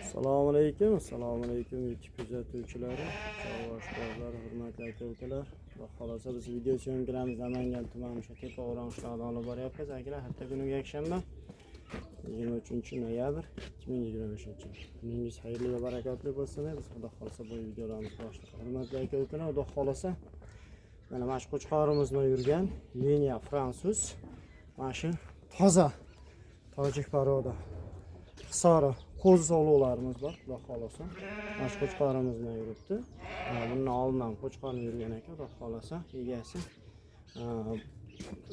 Assalomu alaykum YouTube kuzatuvchilari, savoshlar, hurmatli aka-ukalar. Xudo xolasa biz video syomkalarimiz Namangan tumani o'sha Tepa O'rong'ishlardan olib boryapmiz. Akalar, hafta kuni yakshanba 23-noyabr 2025-yil. Kuningiz xayrli va barakatli bo'lsin. Biz xudo xolasa bu videolarimizni boshlashamiz. Hurmatli aka-ukalar, xudo xolasa mana mana shu qo'chqorimizda yurgan liniya fransuz. Mana shu toza tojik paroda Hisori qo'zi sog'liqlarimiz bor, xudo xolasa. Mana shu qo'chqorimiz bilan yuribdi. Bundan oldin qo'chqorni yurgan ekan, xudo xolasa. Egasi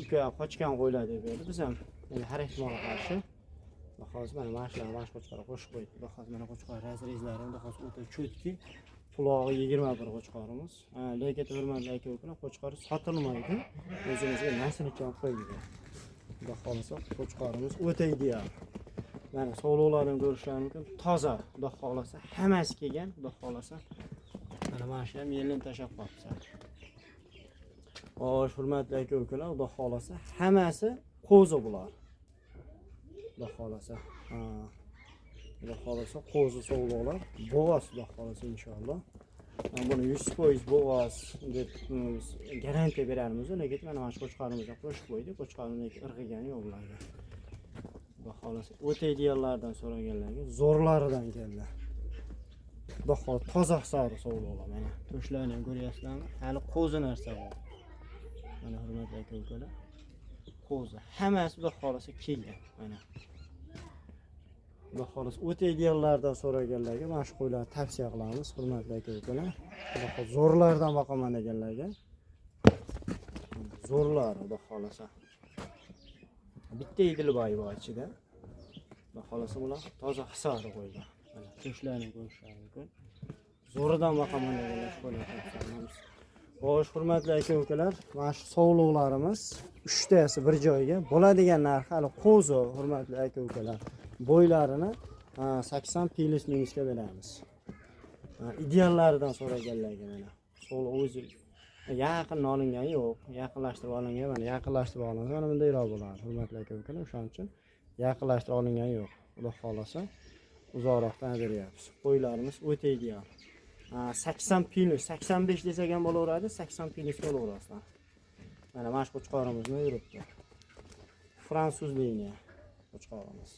uka qochgan qo'ylar deb berdi. Biz ham har ehtimolga qarshi xudo xolasa mana shularni qo'chqorga qo'shib qo'ydik. Xudo xolasa mana qo'chqor razrezlari xudo xolasa o'ta cho'tki. Qulog'i 21 qo'chqorimiz. Lekin hurmatli aka-ukalar, qo'chqor sotilmaydi. O'zimizga naslicha olib qo'ydik. Xudo xolasa qo'chqorimiz o'ta ideal. Mana sog'liqlarini ko'rishlaringiz mumkin. Toza, xudo xolasa, hammasi kelgan, xudo xolasa. Mana shu ham yelini tashab qolibsa. Xo'sh, hurmatli aka-ukalar, xudo xolasa, hammasi qo'zi bular. Xudo xolasa. Xudo xolasa qo'zi sog'liqlar, bo'g'oz xudo xolasa inshaalloh. Buni 100% bo'g'oz deb garantiya beramiz, lekin mana shu qo'chqorimizga qo'shib qo'ydik. Qo'chqorning irg'igani yo'q bularga. Xudo xolasa o'ta ideallardan so'raganlarga zo'rlaridan keldi. Xudo xolasa toza hisobi sog'liqlar mana. To'shlarni ham ko'ryapsizlarmi? Hali qo'zi narsa bor. Mana hurmatli aka-ukalar, qo'zi hammasi xudo xolasa kelgan mana. Xudo xolasa o'ta ideallardan so'raganlarga mana shu qo'ylarni tavsiya qilamiz, hurmatli aka-ukalar. Xudo xolasa zo'rlardan boqaman deganlarga zo'rlar xudo xolasa. Bitta idilboy bor ichida. Xudo xolasa bular toza hisori qo'ygan. Mana to'shlarni ko'rishlaringiz mumkin. Zo'ridan boqaman deganlar qo'ylar tavsiyamiz. Xo'sh, hurmatli aka-ukalar, mana shu sog'liqlarimiz 3 tasi bir joyga. Bo'ladigan narxi hali qo'zi, hurmatli aka-ukalar. Bo'ylarini 80 pilis minusga beramiz. Ideallaridan so'raganlarga mana. Sog'liq o'zi yaqin olingan yo'q, yaqinlashtirib olingan, mana yaqinlashtirib olingan, mana bundayroq bo'ladi. Hurmatli aka-ukalar, o'shaning uchun yaqinlashtirib olingan yo'q. Xudo xolasa uzoqroqdan beryapmiz. Qo'ylarimiz o'ta ideal. 80 pilis, 85 desak ham bo'laveradi, 80 pilis bo'laverasizlar. Mana mana shu qo'chqorimizni yuribdi. Fransuz liniya qo'chqorimiz.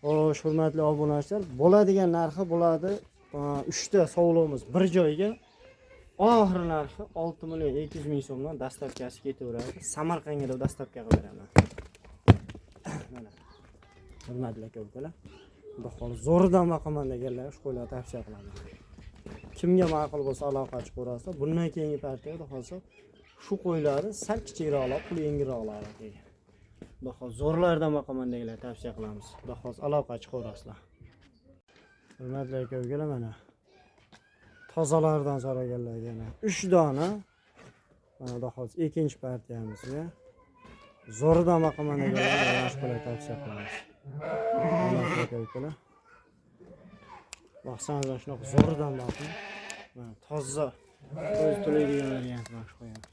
Xo'sh, hurmatli obunachilar, bo'ladigan narxi bo'ladi. 3 ta sog'liqimiz bir joyga. Oxir narxi 6 million 200 ming so'mdan dastavkasi ketaveradi. Samarqandga deb dastavka qilib beraman. Mana. Hurmatli aka-ukalar, xudo xolasa zo'ridan boqaman deganlar shu qo'ylarni tavsiya qilaman. Kimga ma'qul bo'lsa aloqa qilib ko'rasiz. Bundan keyingi partiya xudo xolasa shu qo'ylarni sal kichikroqlar, pul yengiroqlar kelgan. Xudo xolasa zo'rlardan boqaman deganlar tavsiya qilamiz. Xudo xolasa aloqa qilib ko'rasizlar. Hurmatli aka-ukalar, mana tozalardan so'raganlarga yana 3 dona. Mana xudo xolasa ikkinchi partiyamizga zo'ridan boqaman deganlar mashg'ulot tavsiya qilamiz. Hurmatli aka-ukalar, baqsangiz shunaqa zo'ridan boqing. Mana toza o'z to'laydigan variant mana shu qo'yamiz.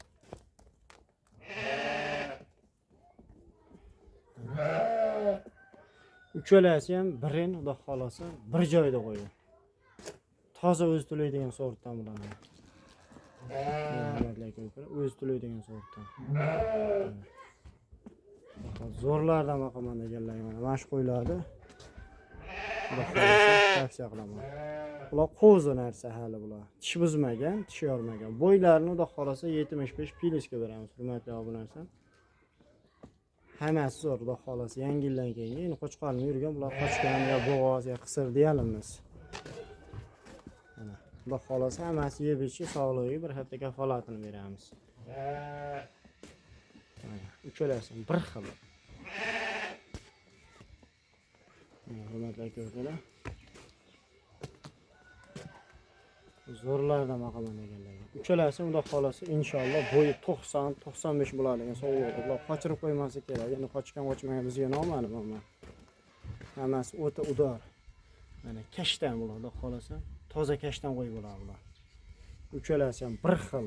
Uchalasi ham birin xudo xolasa bir joyda qo'ygan. Toza o'z to'laydigan sortdan bular. Hurmatli aka-ukalar, o'z to'laydigan sortdan. Zo'rlardan boqaman deganlar mana shu qo'ylarni xudo xolasa tavsiya qilaman. Bular qo'zi narsa hali bular. Tish buzmagan, tish yormagan. Bo'ylarini xudo xolasa 75 pilisga beramiz, hurmatli obunachilar. Hammasi zo'r, xudo xolasa yangi yildan keyin. Endi qo'chqorni yurgan bular qochgan yo bo'g'oz yo qisir deyalamiz. Mana xudo xolasa hammasi yeb-ichish, sog'lig'iga bir hafta kafolatini beramiz. Mana uchalasi bir xil. Hurmatli aka-ukalar, zo'rlardan boqaman deganlar. Uchalasi xudo xolasa inshaalloh bo'yi 90-95 bo'ladigan sog'liqda. Bular qochirib qo'ymasa kerak. Endi qochmagan bizga noma'lum ammo. Hammasi o'ta udor. Mana kashtan bular, xudo xolasa toza kashtan qo'y bo'ladi bular. Uchalasi ham bir xil.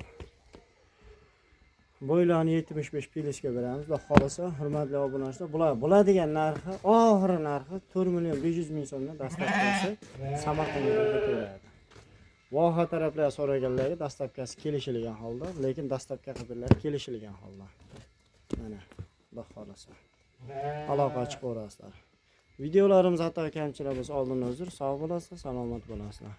Bo'ylarni 75 pilishga beramiz. Xudo xolasa, hurmatli obunachilar, bular bo'ladigan narxi, oxiri narxi 4 million 500 ming so'mdan dastavkasi Samarqandga ketaveradi. Voha taraflar so'raganlarga dastavkasi kelishilgan holda, lekin dastavka qilganlar kelishilgan holda. Mana, Xudo xolasa. Aloqa chiqaverasizlar. Videolarimiz xato kamchilik bo'lsa oldindan uzr, sog' bo'lasizlar, salomat bo'lasizlar.